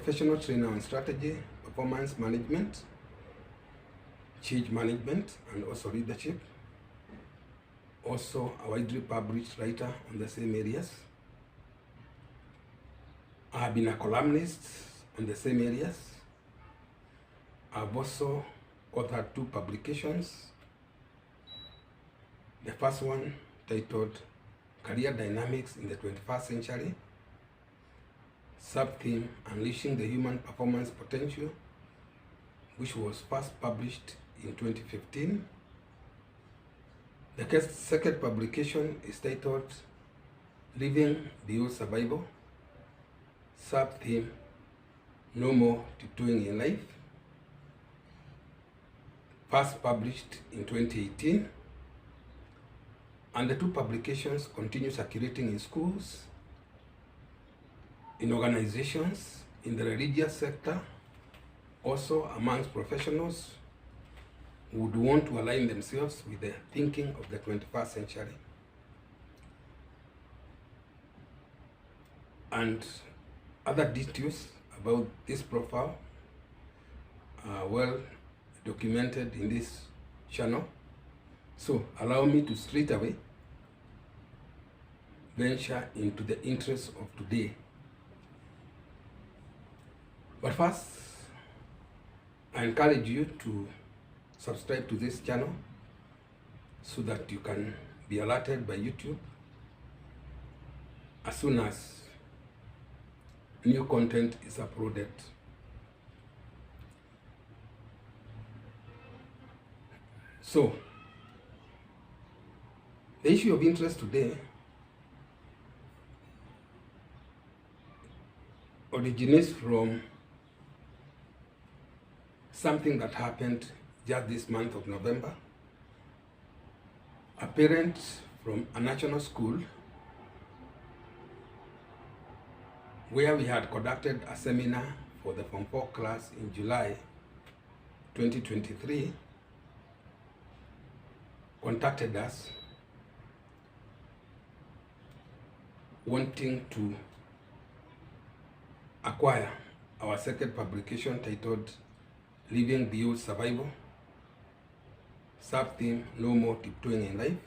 professional trainer on strategy, performance management, change management, and also leadership. Also a widely published writer on the same areas. I have been a columnist on the same areas. I've also authored 2 publications. The first one titled Career Dynamics in the 21st Century, sub-theme Unleashing the Human Performance Potential, which was first published in 2015. The second publication is titled Living Beyond Survival, sub-theme No More Tiptoeing in Life, first published in 2018. And the 2 publications continue circulating in schools, in organizations, in the religious sector, also amongst professionals who would want to align themselves with the thinking of the 21st century. And other details about this profile are well documented in this channel. So allow me to straight away venture into the interests of today. But first, I encourage you to subscribe to this channel so that you can be alerted by YouTube as soon as new content is uploaded. So, the issue of interest today originates from something that happened just this month of November. A parent from a national school where we had conducted a seminar for the Form 4 class in July 2023 contacted us wanting to acquire our second publication titled Living Beyond Survival, sub-theme No More Tiptoeing in Life.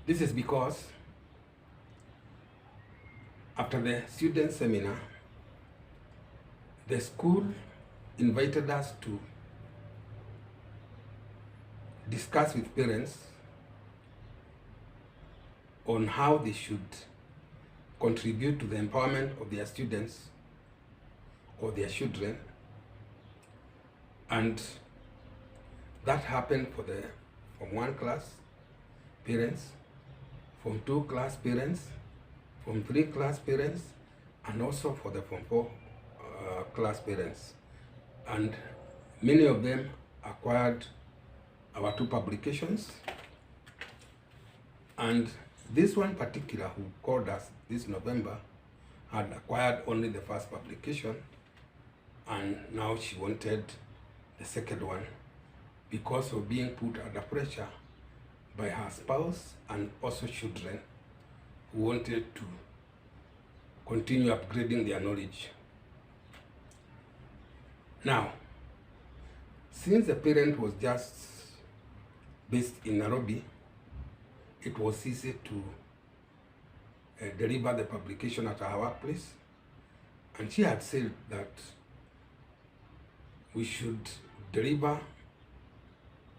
This is because after the student seminar, the school invited us to discuss with parents on how they should contribute to the empowerment of their students or their children. And that happened for the Form 1 class parents, Form 2 class parents, Form 3 class parents, and also for the Form 4 class parents. And many of them acquired our 2 publications. And this one particular who called us this November had acquired only the first publication, and now she wanted the second one because of being put under pressure by her spouse and also children who wanted to continue upgrading their knowledge. Now, since the parent was just based in Nairobi, it was easy to deliver the publication at our workplace, and she had said that we should deliver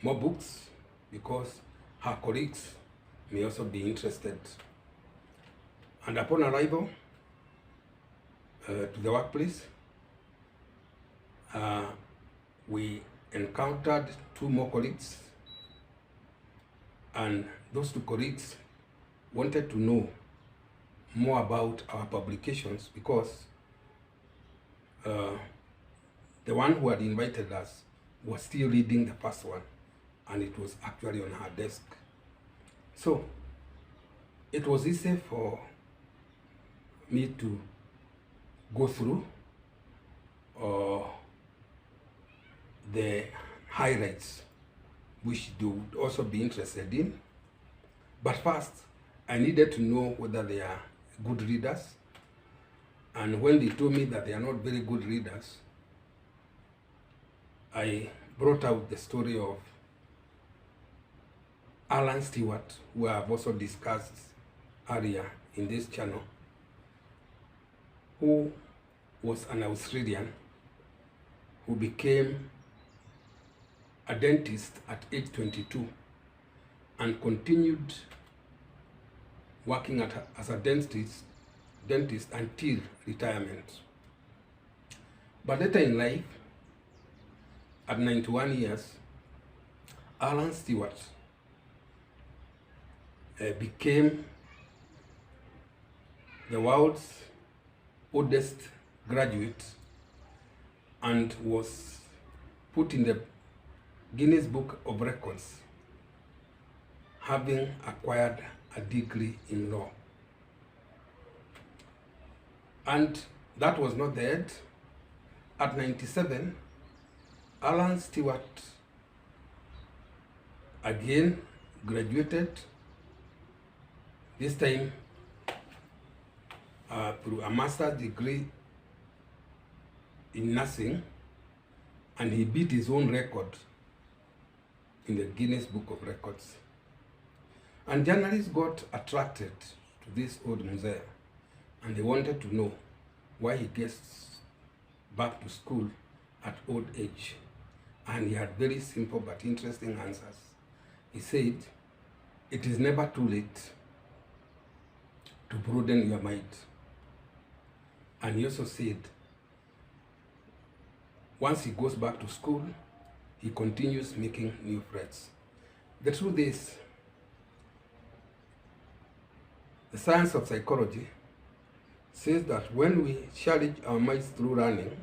more books because her colleagues may also be interested. And upon arrival to the workplace, we encountered 2 more colleagues, and those 2 colleagues wanted to know more about our publications because the one who had invited us was still reading the first one, and it was actually on her desk. So it was easy for me to go through the highlights which they would also be interested in. But first, I needed to know whether they are good readers And when they told me that they are not very good readers, I brought out the story of Alan Stewart, who I have also discussed earlier in this channel, who was an Australian who became a dentist at age 22 and continued working as a dentist until retirement. But later in life, at 91 years, Alan Stewart became the world's oldest graduate and was put in the Guinness Book of Records, having acquired a degree in law. And that was not the end. At 97, Alan Stewart again graduated, this time through a master's degree in nursing, and he beat his own record in the Guinness Book of Records. And journalists got attracted to this old Mzee, and they wanted to know why he gets back to school at old age. And he had very simple but interesting answers. He said, it is never too late to broaden your mind. And he also said, once he goes back to school, he continues making new friends. The truth is, the science of psychology says that when we challenge our minds through learning,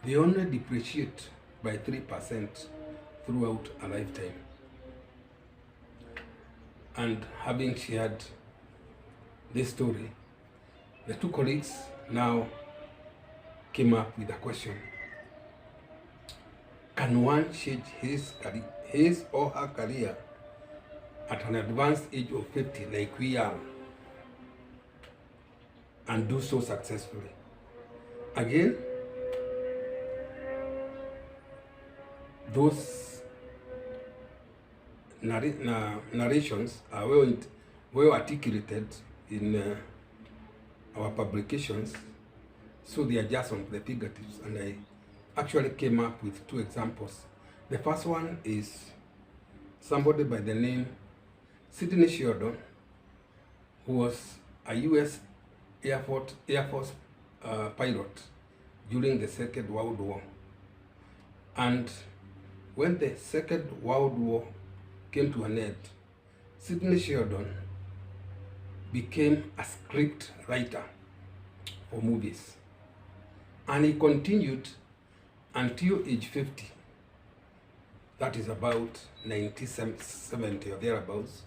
they only depreciate by 3% throughout a lifetime. And having shared this story, the two colleagues now came up with a question. Can one change his or her career at an advanced age of 50 like we are, and do so successfully? Again, those narrations are well articulated in our publications, so they are just on the figuratives, and I actually came up with two examples. The first one is somebody by the name Sidney Sheldon, who was a U.S. Air Force pilot during the Second World War. And when the Second World War came to an end, Sidney Sheldon became a script writer for movies. And he continued until age 50. That is about 1970 or thereabouts,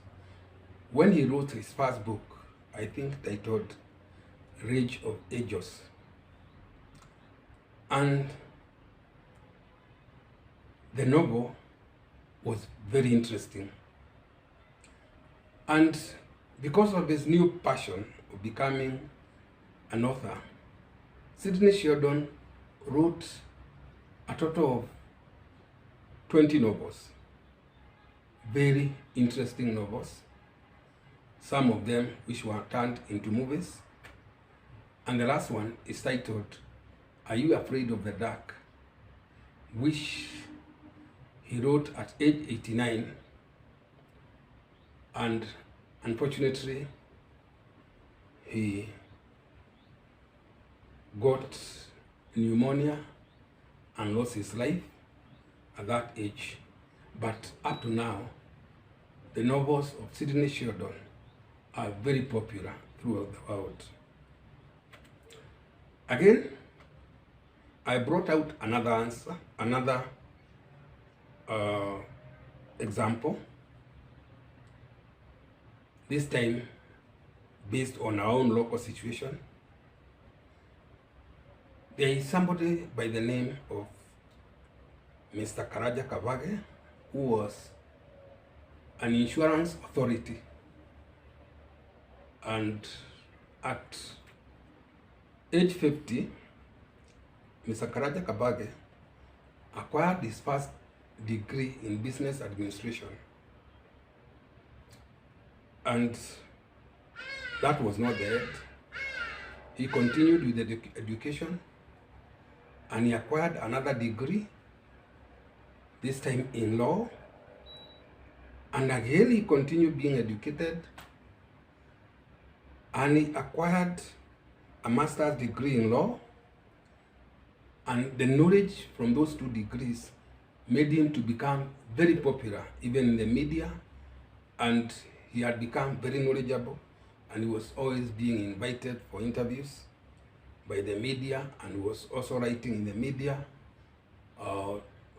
when he wrote his first book, I think titled Rage of Ages. And the novel was very interesting. And because of his new passion of becoming an author, Sidney Sheldon wrote a total of 20 novels, very interesting novels, some of them which were turned into movies. And the last one is titled, Are You Afraid of the Dark?, which he wrote at age 89, and unfortunately he got pneumonia and lost his life at that age. But up to now, the novels of Sidney Sheldon are very popular throughout the world. Again, I brought out another example, this time based on our own local situation. There is somebody by the name of Mr. Karaja Kavage, who was an insurance authority, and at age 50, Mr. Karaja Kabage acquired his first degree in business administration. And that was not the end. He continued with the education, and he acquired another degree, this time in law. And again, he continued being educated, and he acquired a master's degree in law. And the knowledge from those two degrees made him to become very popular, even in the media, and he had become very knowledgeable, and he was always being invited for interviews by the media, and he was also writing in the media,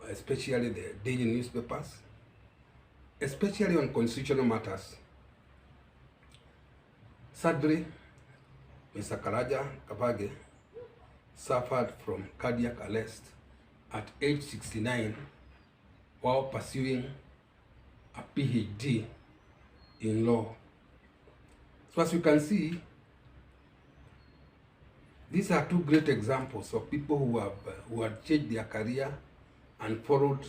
especially the daily newspapers, especially on constitutional matters. Sadly, Mr. Karaja Kabage suffered from cardiac arrest at age 69 while pursuing a PhD in law. So as you can see, these are two great examples of people who have changed their career and followed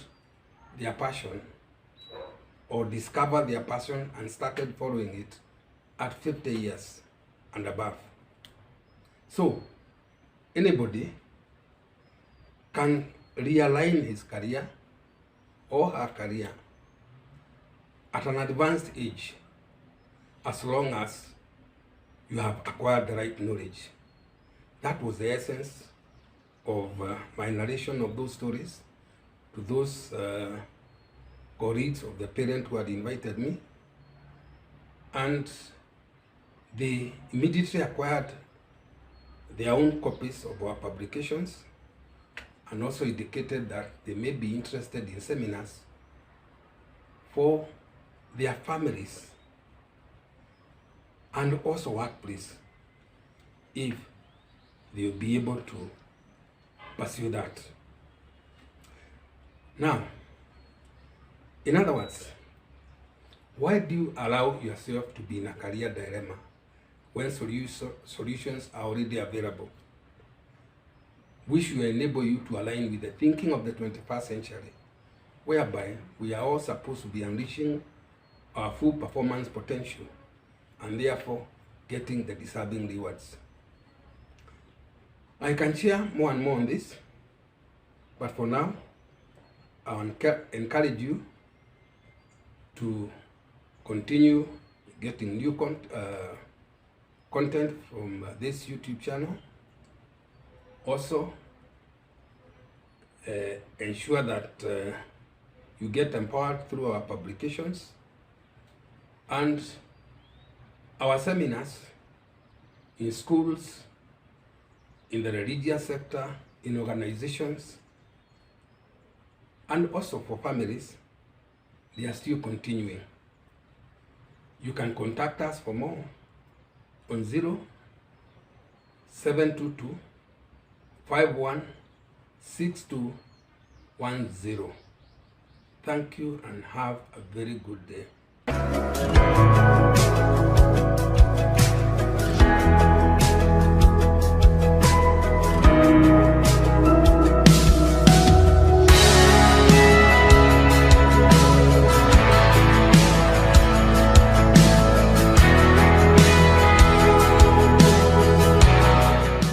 their passion, or discovered their passion and started following it at 50 years and above. So anybody can realign his career or her career at an advanced age, as long as you have acquired the right knowledge. That was the essence of my narration of those stories to those colleagues of the parent who had invited me. And they immediately acquired their own copies of our publications, and also indicated that they may be interested in seminars for their families and also workplace, if they will be able to pursue that. Now, in other words, why do you allow yourself to be in a career dilemma when solutions are already available, which will enable you to align with the thinking of the 21st century, whereby we are all supposed to be unleashing our full performance potential and therefore getting the deserving rewards? I can share more and more on this, but for now, I encourage you to continue getting new content from this YouTube channel. Also, ensure that you get empowered through our publications and our seminars in schools, in the religious sector, in organizations, and also for families. They are still continuing. You can contact us for more on 0722 516210. Thank you and have a very good day.